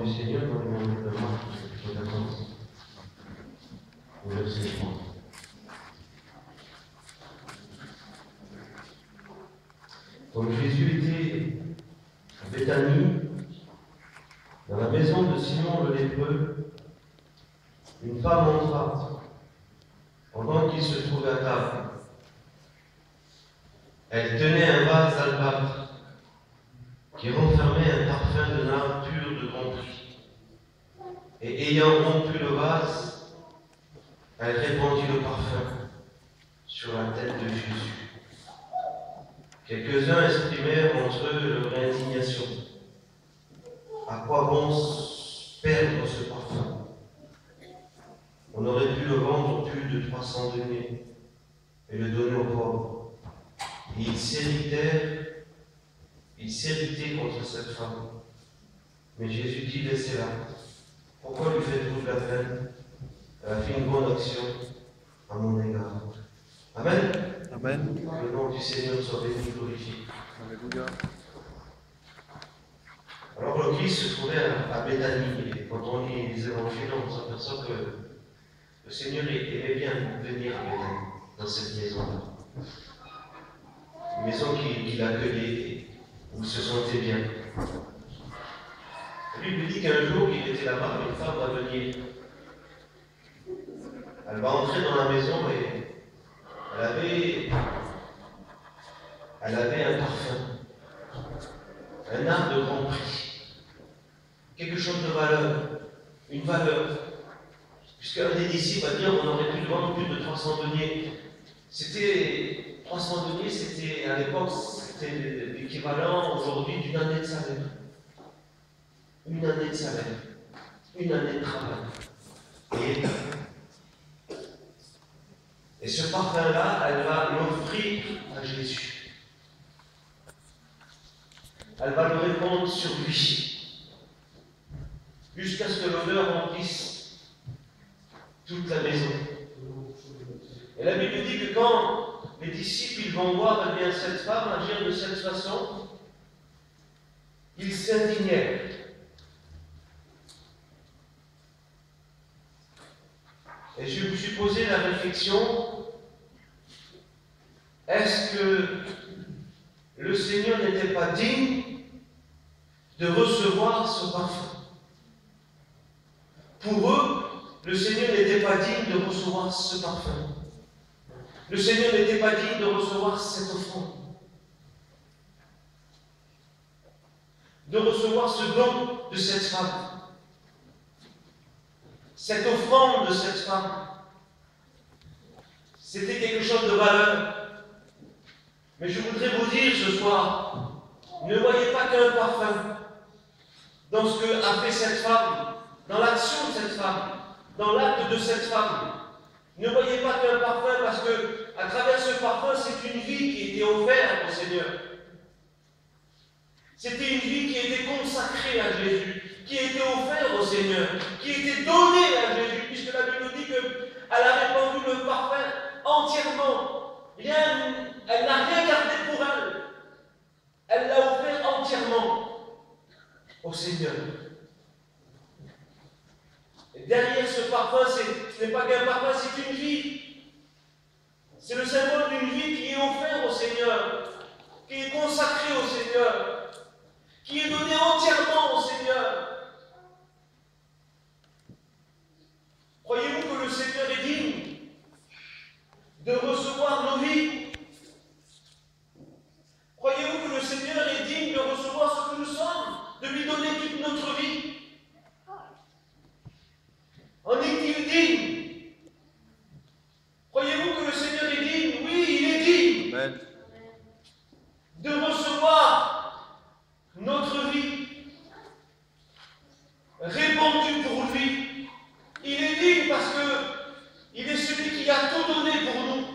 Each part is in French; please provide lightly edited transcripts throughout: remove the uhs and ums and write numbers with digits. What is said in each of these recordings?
parole du Seigneur dans le monde de Marc, je raconte. Au verset 30. Comme Jésus était à Béthanie, dans la maison de Simon le lépreux, une femme entra pendant qu'il se trouvait à table. Elle tenait un vase d'albâtre qui renfermait un parfum de nard pur de bon prix. Et ayant rompu le vase, elle répandit le parfum sur la tête de Jésus. Quelques-uns exprimèrent entre eux leur indignation. À quoi bon perdre ce parfum? On aurait pu le vendre plus de 300 deniers et le donner aux pauvres. Et ils s'irritaient contre cette femme. Mais Jésus dit, laissez-la. Pourquoi lui faites-vous de la peine? Elle a fait une bonne action à mon égard. Amen. Amen. Que le nom du Seigneur soit béni et glorifié. Alléluia. Alors le Christ se trouvait à Béthanie. Et quand on lit les évangiles, on s'aperçoit que le Seigneur aimait bien venir à Béthanie, dans cette maison-là. Une maison qui l'accueillait, où il se sentait bien. La Bible dit qu'un jour, il était là-bas, une femme va venir. Elle va entrer dans la maison et elle avait un parfum, un art de grand prix, quelque chose de valeur, une valeur. Puisqu'un des disciples va dire on aurait pu le vendre plus de 300 deniers. 300 deniers, c'était à l'époque, c'était l'équivalent aujourd'hui d'une année de salaire. Une année de salaire, une année de travail. Et ce parfum-là, elle va l'offrir à Jésus. Elle va le répandre sur lui, jusqu'à ce que l'odeur remplisse toute la maison. Et la Bible dit que quand les disciples ils vont voir eh bien, cette femme agir de cette façon, ils s'indignèrent. Et je me suis posé la réflexion, est-ce que le Seigneur n'était pas digne de recevoir ce parfum? Pour eux, le Seigneur n'était pas digne de recevoir ce parfum. Le Seigneur n'était pas digne de recevoir cette offrande. De recevoir ce don de cette femme. Cette offrande de cette femme, c'était quelque chose de valeur. Mais je voudrais vous dire ce soir, ne voyez pas qu'un parfum dans ce que a fait cette femme, dans l'action de cette femme, dans l'acte de cette femme. Ne voyez pas qu'un parfum parce que, à travers ce parfum, c'est une vie qui était offerte au Seigneur. C'était une vie qui était consacrée à Jésus, qui était offerte au Seigneur, qui était donnée à Jésus, puisque la Bible dit qu'elle a répandu le parfum entièrement. Elle n'a rien gardé pour elle. Elle l'a offert entièrement au Seigneur. Et derrière ce parfum, ce n'est pas qu'un parfum, c'est une vie. C'est le symbole d'une vie qui est offerte au Seigneur, qui est consacrée au Seigneur, qui est donnée entièrement au Seigneur. Croyez-vous que le Seigneur est digne de recevoir nos vies? Croyez-vous que le Seigneur est digne de recevoir ce que nous sommes, de lui donner toute notre vie? En est-il digne? Croyez-vous que le Seigneur est digne? Oui, il est digne. Amen. De recevoir notre vie répandue pour lui. Il est digne parce que il est celui qui a tout donné pour nous.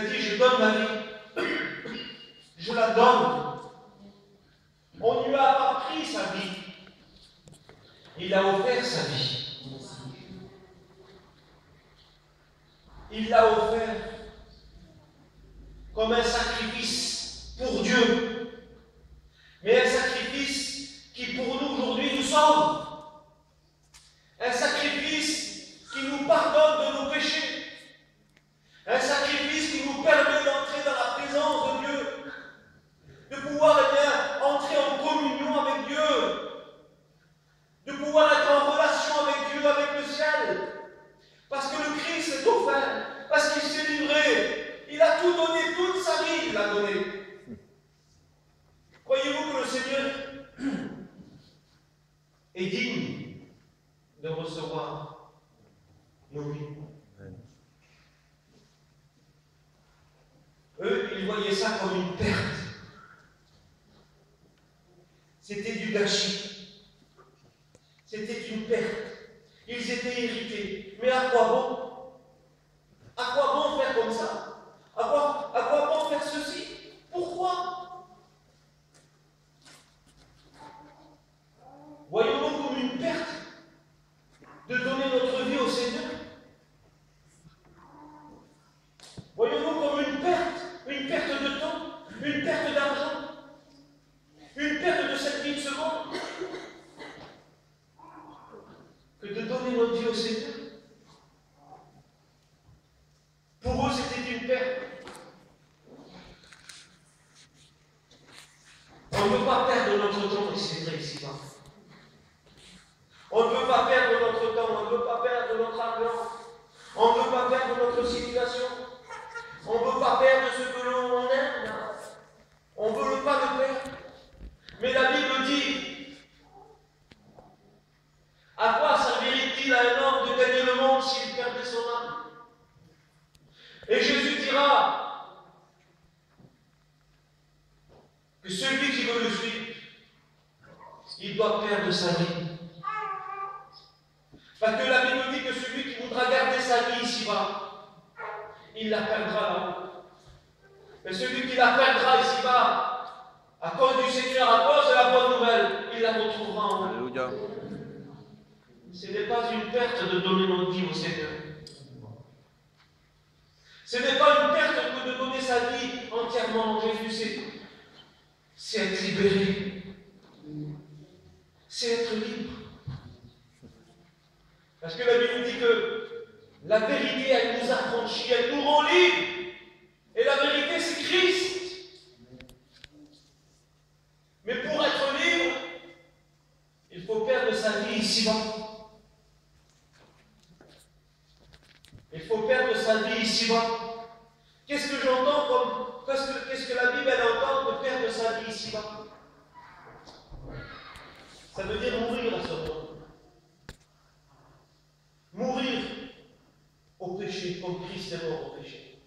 dit, je donne ma vie. Je la donne. On ne lui a pas pris sa vie. Il a offert sa vie. Il l'a offert comme un sacrifice pour Dieu. Mais un sacrifice qui pour nous aujourd'hui nous sauve. Un sacrifice qui nous pardonne de nos péchés. Un sacrifice qui nous permet d'entrer dans la présence de Dieu. De pouvoir entrer en communion avec Dieu. De pouvoir être en relation avec Dieu, avec le ciel. Parce que le Christ est offert. Parce qu'il s'est livré. Il a tout donné, toute sa vie, il l'a donné. Croyez-vous que le Seigneur est digne de recevoir nos vies? Eux, ils voyaient ça comme une perte. C'était du gâchis. C'était une perte. Ils étaient irrités. Mais à quoi bon? À quoi bon faire comme ça? À quoi bon faire ceci? Pourquoi? Voyons-nous comme une perte de donner notre vie au Seigneur? Voyons-nous comme une perte de temps, une perte d'argent, une perte de cette vie de ce monde, que de donner notre vie au Seigneur? Pour eux, c'était une perte. On ne peut pas perdre notre temps, et c'est vrai ici-bas. On ne peut pas perdre notre temps, on ne peut pas perdre notre argent, on ne peut pas perdre notre situation, on ne peut pas perdre ce que l'on aime. On ne veut pas le perdre. Mais la Bible dit, à quoi servirait-il à un homme de gagner le monde s'il perdait son âme? Et Jésus dira que celui qui veut le suivre, il doit perdre sa vie. Parce que la Bible dit que celui qui voudra garder sa vie ici-bas, il la perdra là-haut. Mais celui qui la perdra ici-bas, à cause du Seigneur, à cause de la bonne nouvelle, il la retrouvera en haut. Alléluia. Ce n'est pas une perte de donner notre vie au Seigneur. Ce n'est pas une perte que de donner sa vie entièrement en Jésus. C'est être libéré. C'est être libre. Parce que la Bible dit que la vérité, elle nous affranchit, elle nous rend libres. Et la vérité, c'est Christ. Mais pour être libre, il faut perdre sa vie ici-bas. Il faut perdre sa vie ici-bas. Qu'est-ce que j'entends comme... Qu'est-ce que la Bible elle entend de perdre sa vie ici-bas? Ça veut dire mourir à ce moment. Mourir au péché, comme Christ est mort au péché.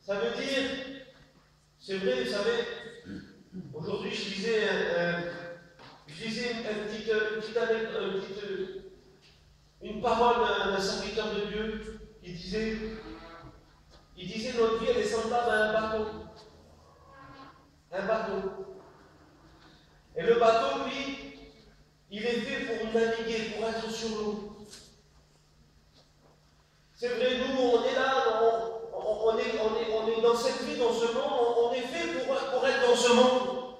Ça veut dire, c'est vrai, vous savez, aujourd'hui je lisais une parole d'un serviteur de Dieu qui disait, notre vie elle est semblable à un bateau. Un bateau. Et le bateau, lui, il est fait pour naviguer, pour être sur l'eau. C'est vrai, nous, on est là, on est dans cette vie, dans ce monde, on est fait pour être dans ce monde.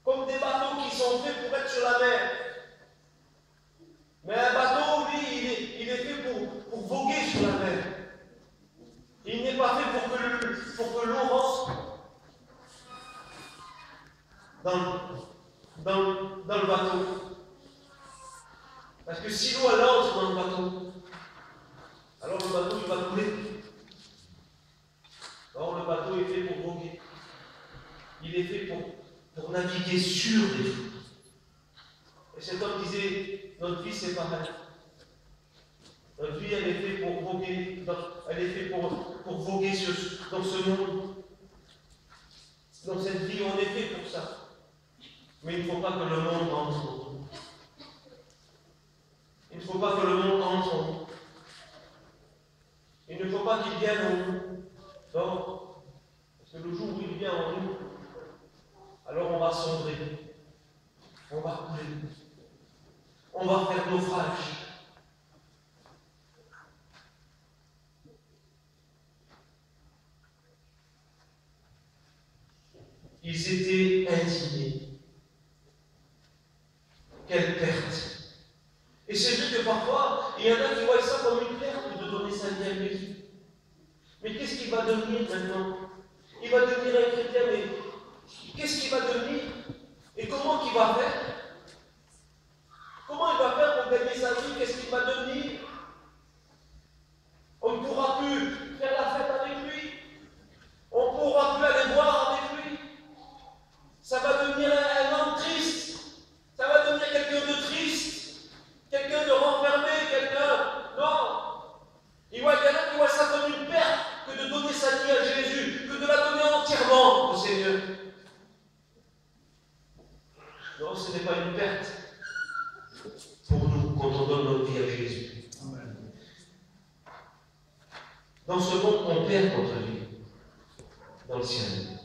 Comme des bateaux qui sont faits pour être sur la mer. Mais un bateau, lui, il est fait pour voguer sur la mer. Il n'est pas fait pour que l'eau rentre dans le bateau. Parce que si l'eau elle entre dans le bateau, alors le bateau il va couler. Or le bateau est fait pour voguer. Il est fait pour naviguer sur les flots. Et cet homme disait, notre vie c'est pareil. Notre vie elle est faite pour voguer, elle est faite pour voguer dans ce monde. Dans cette vie, on est fait pour ça. Mais il ne faut pas que le monde entre en nous. Il ne faut pas que le monde entre en nous. Il ne faut pas qu'il vienne en nous. Non. Parce que le jour où il vient en nous, alors on va sombrer. On va couler. On va faire naufrage. Ils étaient indignés. Quelle perte! Et c'est vrai que parfois, il y en a qui voient ça comme une perte de donner sa vie à Jésus. Mais qu'est-ce qu'il va devenir maintenant? Il va devenir un chrétien, mais qu'est-ce qu'il va devenir? Et comment qu'il va faire? Comment il va faire pour gagner sa vie? Qu'est-ce qu'il va devenir? On ne pourra plus faire la fête avec lui. On ne pourra plus aller boire avec lui. Ça va devenir un homme triste. Ça va devenir quelqu'un de triste. Quelqu'un de renfermé. Quelqu'un... Non. Il y en a qui voient ça comme une perte que de donner sa vie à Jésus, que de la donner entièrement au Seigneur. Non, ce n'est pas une perte pour nous quand on donne notre vie à Jésus. Dans ce monde, on perd notre vie. Dans le ciel.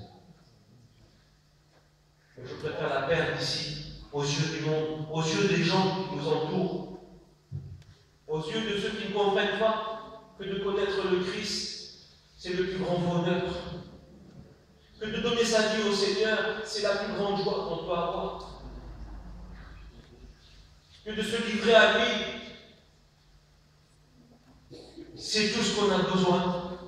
Mais je préfère la perdre ici, aux yeux du monde, aux yeux des gens qui nous entourent, aux yeux de ceux qui ne comprennent pas que de connaître le Christ, c'est le plus grand bonheur. Que de donner sa vie au Seigneur, c'est la plus grande joie qu'on peut avoir. Que de se livrer à lui, c'est tout ce qu'on a besoin.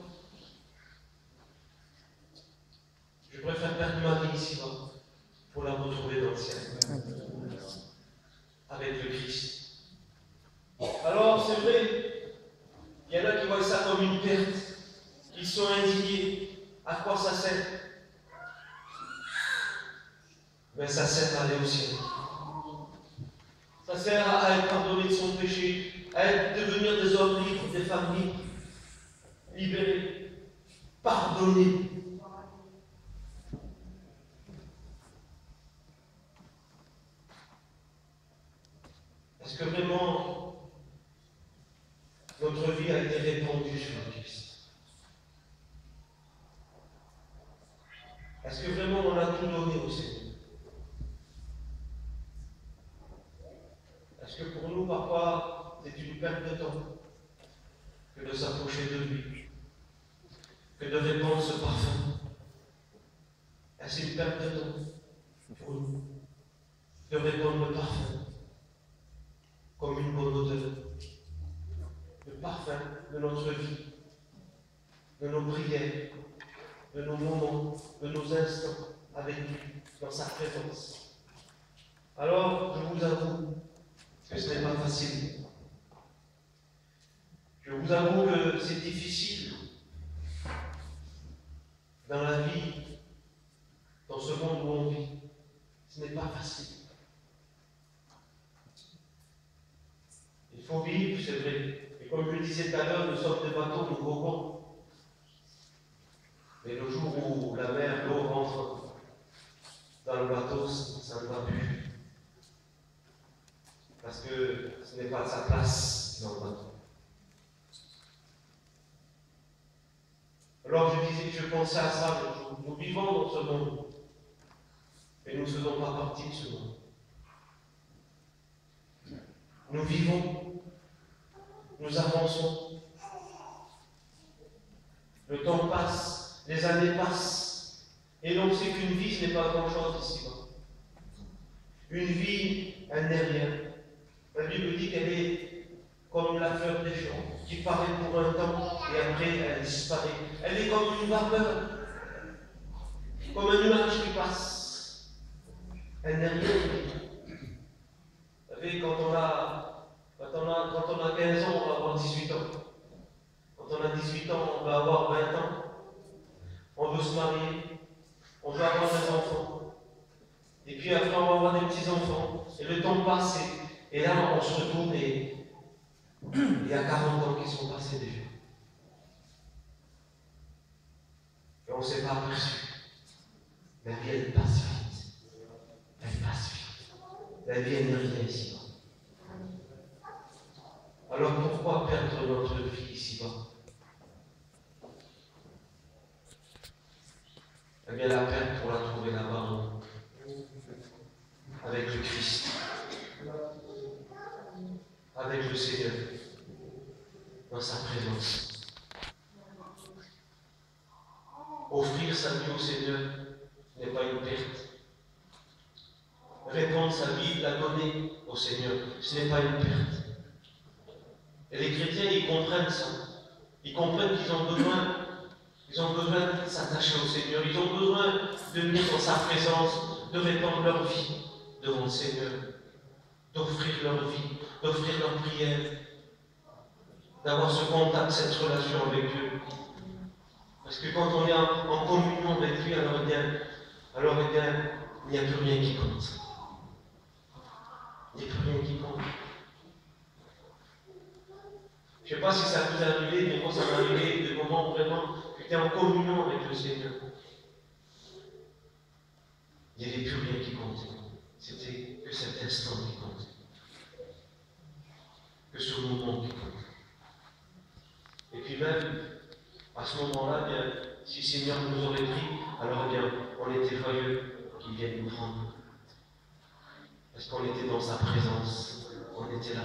Je préfère perdre ma vie ici-bas pour la retrouver dans le ciel. Avec le Christ. Alors, c'est vrai, il y en a qui voient ça comme une perte. Ils sont indignés. À quoi ça sert? Mais ça sert à aller au ciel. Ça sert à être pardonné de son péché, à devenir des hommes libres, des femmes libres, libérés, pardonnés. Est-ce que vraiment notre vie a été répandue sur le Christ? Est-ce que vraiment on a tout donné au Seigneur? Est-ce que pour nous, parfois, c'est une perte de temps que de s'approcher de lui, que de répandre ce parfum? Est-ce une perte de temps pour nous de répandre le parfum comme une bonne odeur? Le parfum de notre vie, de nos prières, de nos moments, de nos instants avec lui, dans sa présence. Alors, je vous avoue que ce n'est pas facile. Je vous avoue que c'est difficile dans la vie, dans ce monde où on vit. Ce n'est pas facile. Il faut vivre, c'est vrai. Et comme je le disais tout à l'heure, nous sommes des bateaux, nous voguons. Mais le jour où la mer, l'eau rentre dans le bateau, ça ne va plus. Parce que ce n'est pas sa place dans le bateau. Alors je pensais à ça, nous vivons dans ce monde, mais nous ne faisons pas partie de ce monde. Nous vivons, nous avançons, le temps passe, les années passent, et l'on sait qu'une vie, ce n'est pas grand-chose ici-bas. Une vie, elle n'est rien. La Bible dit qu'elle est comme la fleur des champs, qui paraît pour un temps, et après elle disparaît. Elle est comme une vapeur, comme un nuage qui passe. Elle n'est rien. Vous savez, quand on a 15 ans, on va avoir 18 ans. Quand on a 18 ans, on va avoir 20 ans. On veut se marier, on veut avoir des enfants. Et puis après, on va avoir des petits-enfants. Et le temps passe, et là, on se retourne et il y a 40 ans qui sont passés déjà. Et on ne s'est pas aperçu. La vie, elle passe vite. Elle passe vite. La vie, elle n'est rien ici-bas. Alors pourquoi perdre notre vie ici-bas? bien la peine pour la trouver là-bas, avec le Christ, avec le Seigneur, dans sa présence. Offrir sa vie au Seigneur n'est pas une perte. Répondre sa vie, la donner au Seigneur, ce n'est pas une perte. Et les chrétiens, ils comprennent ça. Ils comprennent qu'ils ont besoin de s'attacher au Seigneur. Ils ont besoin de venir dans sa présence, de répandre leur vie devant le Seigneur, d'offrir leur vie, d'offrir leur prière, d'avoir ce contact, cette relation avec Dieu. Parce que quand on est en communion avec lui, alors eh bien, il n'y a plus rien qui compte. Il n'y a plus rien qui compte. Je ne sais pas si ça vous est arrivé, mais moi ça m'est arrivé des moments où vraiment j'étais en communion avec le Seigneur. Il n'y avait plus rien qui comptait. C'était que cet instant qui comptait. Que ce moment qui comptait. Et puis même, à ce moment-là, bien, si le Seigneur nous aurait pris, alors bien, on était joyeux qu'il vienne nous prendre. Parce qu'on était dans sa présence. On était là.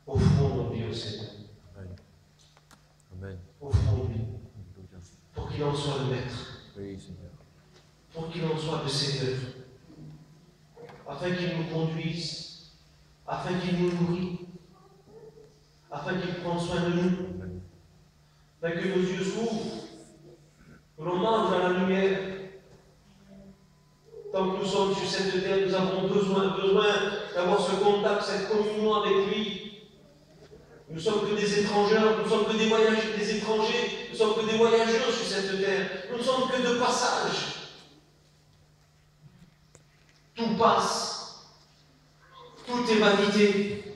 Offrons-lui au Seigneur. Amen. Offrons-lui. Pour qu'il en soit le maître. Oui, Seigneur. Pour qu'il en soit le Seigneur. Afin qu'il nous conduise. Afin qu'il nous nourrit. Afin qu'il prenne soin de nous. Afin que nos yeux s'ouvrent. Que l'on mange à la lumière. Tant que nous sommes sur cette terre, nous avons besoin d'avoir ce contact, cette communion avec lui. Nous ne sommes que des étrangers, nous ne sommes que des voyageurs, des étrangers, nous ne sommes que des voyageurs sur cette terre. Nous ne sommes que de passage. Tout passe. Tout est vanité.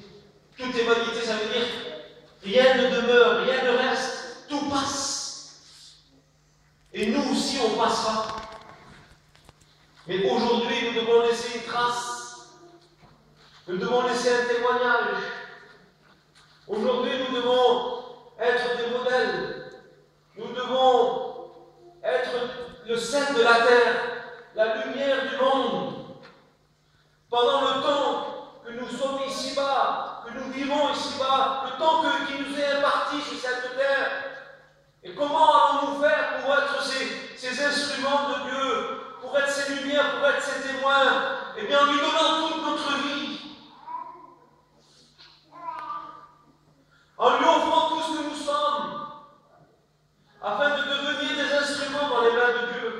Tout est vanité, ça veut dire rien ne demeure, rien ne reste. Tout passe. Et nous aussi, on passera. Mais aujourd'hui, nous devons laisser une trace. Nous devons laisser un témoignage. Aujourd'hui, nous devons être des modèles. Nous devons être le sel de la terre, la lumière du monde. Pendant le temps que nous sommes ici-bas, que nous vivons ici-bas, le temps qui nous est imparti sur cette terre. Et comment allons-nous faire pour être ces instruments de Dieu, pour être ces lumières, pour être ces témoins? Eh bien, en lui donnant toute notre vie. En lui offrant tout ce que nous sommes, afin de devenir des instruments dans les mains de Dieu,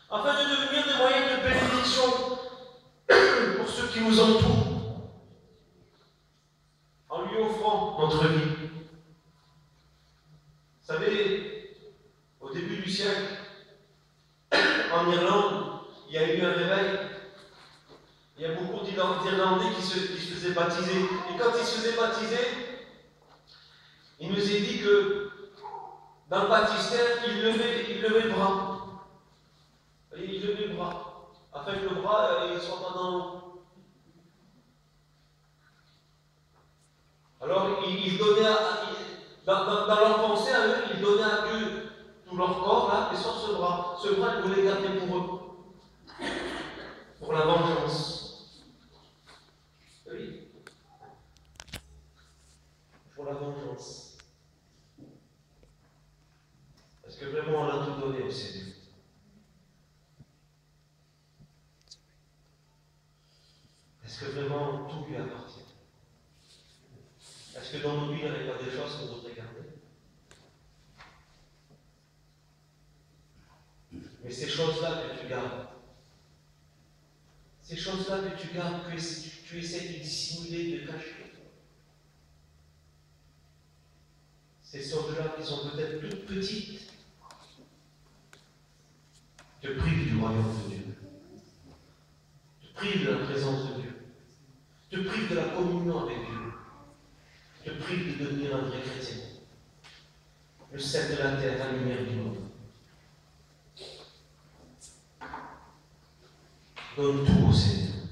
afin de devenir des moyens de bénédiction pour ceux qui nous entourent, en lui offrant notre vie. Vous savez, au début du siècle, en Irlande, il y a eu un réveil. Il y a beaucoup d'Irlandais qui se faisaient baptiser. Et quand ils se faisaient baptiser, il nous est dit que dans le baptistère, ils levaient le bras. Ils levaient le bras, afin que le bras ne soit pas dans l'eau. Alors, ils donnaient dans leur pensée à eux, ils donnaient à Dieu tout leur corps, là, et sans ce bras. Ce bras, ils voulaient garder pour eux. Pour la vengeance. Oui. Pour la vengeance. Parce que vraiment, on a tout donné au Seigneur. Est-ce que vraiment tout lui appartient? Est-ce que dans nos vies, il n'y avait pas des choses qu'on voudrait garder? Mais ces choses-là que tu gardes, ces choses-là que tu gardes, que tu essaies de dissimuler, de cacher, ces choses-là qui sont peut-être toutes petites, te privent du royaume de Dieu, te privent de la présence de Dieu, te privent de la communion avec Dieu, te privent de devenir un vrai chrétien, le sel de la terre, la lumière du monde. Donne tout au Seigneur.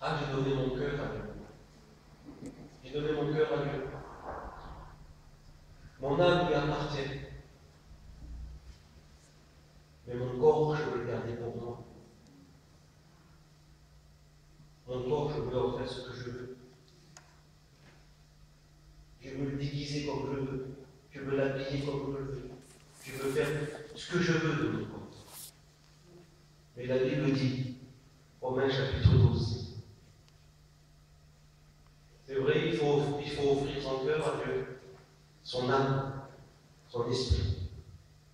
Ah, j'ai donné mon cœur à Dieu. J'ai donné mon cœur à Dieu. Mon âme lui appartient. Mais mon corps, je veux le garder pour moi. Mon corps, je veux en faire ce que je veux. Je veux le déguiser comme je veux. Je veux l'habiller comme je veux. Je veux faire ce que je veux de mon corps. Mais la Bible dit, Romains chapitre 12, c'est vrai, il faut offrir son cœur à Dieu, son âme, son esprit.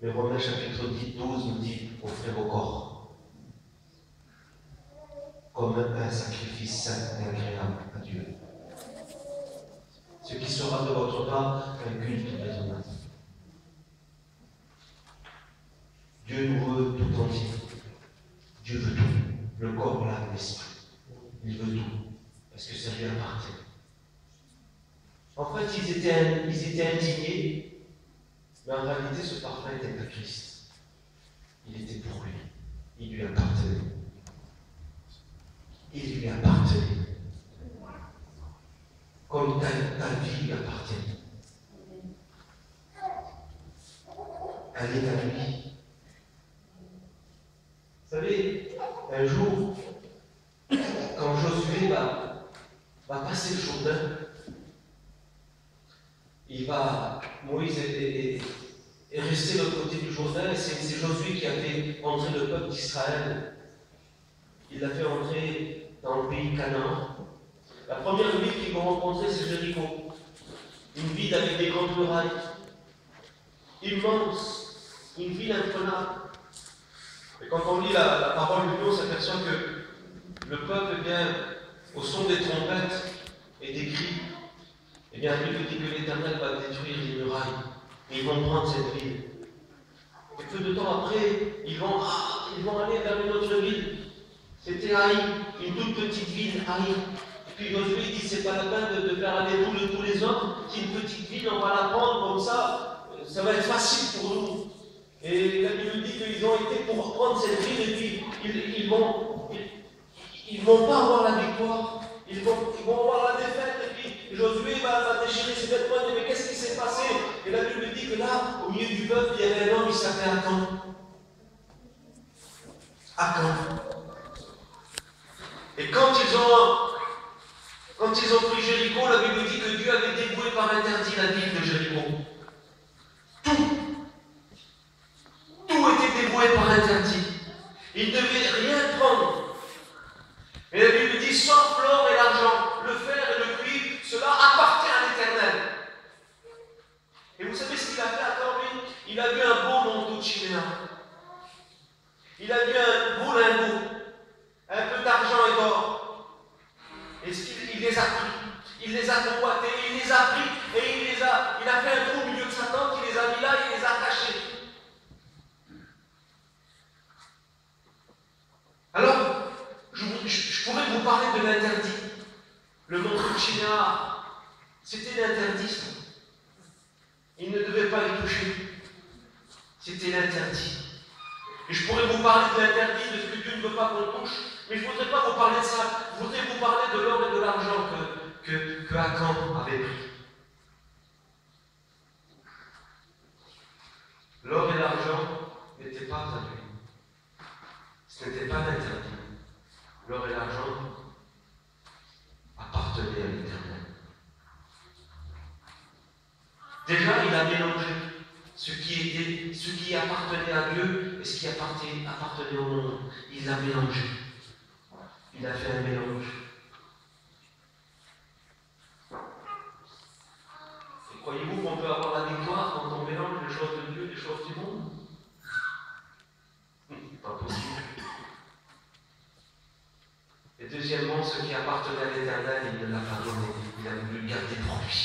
Mais Romains chapitre 12 nous dit, offrez vos corps comme un sacrifice saint et agréable à Dieu. Ce qui sera de votre part un culte raisonnable. Dieu nous veut tout entier. Dieu veut tout. Le corps, l'âme, l'esprit. Il veut tout. Parce que ça lui appartient. En fait, ils étaient indignés, mais en réalité, ce parfum était à Christ. Il était pour lui. Il lui appartenait. Il lui appartenait. Comme ta vie lui appartient. Elle est à lui. Vous savez, un jour, quand Josué va passer le Jourdain, Moïse est resté de l'autre côté du Jourdain, et c'est Josué qui a fait entrer le peuple d'Israël. Il l'a fait entrer dans le pays Canaan. La première ville qu'ils vont rencontrer, c'est Jéricho. Une ville avec des grandes murailles, immense, une ville imprenable. Et quand on lit la parole de Dieu, on s'aperçoit que le peuple, vient au son des trompettes et des cris, eh bien, lui dit que l'Éternel va détruire les murailles. Et ils vont prendre cette ville. Et peu de temps après, ils vont aller vers une autre ville. C'était Haï, une toute petite ville, Haï. Et puis Josué dit, c'est pas la peine de faire aller tous les hommes. C'est une petite ville, on va la prendre comme ça va être facile pour nous. Et la Bible dit qu'ils ont été pour prendre cette ville, et puis ils vont pas avoir la victoire. Ils vont avoir la défaite, et puis Josué va déchirer ses vêtements et dire, mais qu'est-ce qui s'est passé? Et la Bible dit que là, au milieu du peuple, il y avait un homme qui s'appelait Akan. Akan. Et quand ils ont pris Jéricho, la Bible dit que Dieu avait dévoué par interdit la ville de Jéricho. Tout était dévoué par interdit. Ils ne devaient rien prendre. Et la Bible dit, sauf l'or et l'argent, le fer et le cuivre, cela appartient à l'Éternel. Et vous savez ce qu'il a fait à lui? Il a vu un beau manteau de chinéa. Il a vu un beau lingot, un peu d'argent et d'or. Et il les a pris. Il les a convoités, il les a pris, et il a fait un trou au milieu de sa tente, il les a mis là, il les a cachés. Alors, je pourrais vous parler de l'interdit. Le manteau de chinéa, c'était l'interdit, ça. Il ne devait pas y toucher. C'était l'interdit. Et je pourrais vous parler de l'interdit, de ce que Dieu ne veut pas qu'on touche, mais je ne voudrais pas vous parler de ça. Je voudrais vous parler de l'or et de l'argent que Akan avait pris. L'or et l'argent n'étaient pas à lui. Ce n'était pas l'interdit. L'or et l'argent appartenaient à l'Éternel. Déjà, il a mélangé ce qui appartenait à Dieu et ce qui appartenait au monde. Il l'a mélangé. Il a fait un mélange. Et croyez-vous qu'on peut avoir la victoire quand on mélange les choses de Dieu et les choses du monde? Pas possible. Et deuxièmement, ce qui appartenait à l'Éternel, il ne l'a pas donné. Il a voulu le garder pour lui.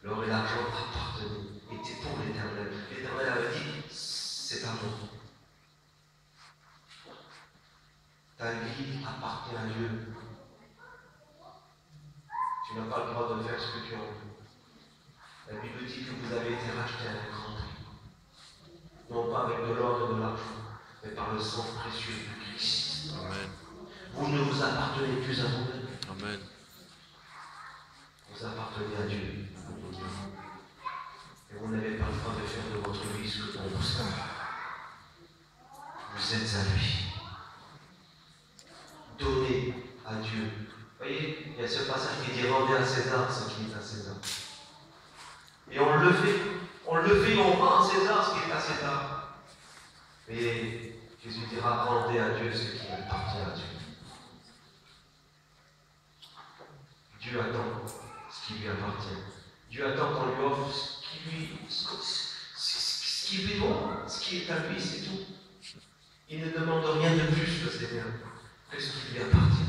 L'or et l'argent appartenaient, étaient pour l'Éternel. L'Éternel avait dit, c'est à moi. Ta vie appartient à Dieu. Tu n'as pas le droit de faire ce que tu en veux. La Bible dit que vous avez été rachetés à un grand prix. Non pas avec de l'or et de l'argent, mais par le sang précieux de Christ. Amen. n'appartenez plus à vous-même. Amen. Vous appartenez à Dieu. Et vous n'avez pas le droit de faire de votre vie ce que vous savez. Vous êtes à lui. Donnez à Dieu. Vous voyez, il y a ce passage qui dit rendez à César ce qui est à César. Et on le fait, on rend à César ce qui est à César. Mais Jésus dira rendez à Dieu ce qui appartient à Dieu. Dieu attend ce qui lui appartient. Dieu attend qu'on lui offre ce qui lui doit, ce qui est à lui, c'est tout. Il ne demande rien de plus, le Seigneur, que ce qui lui appartient.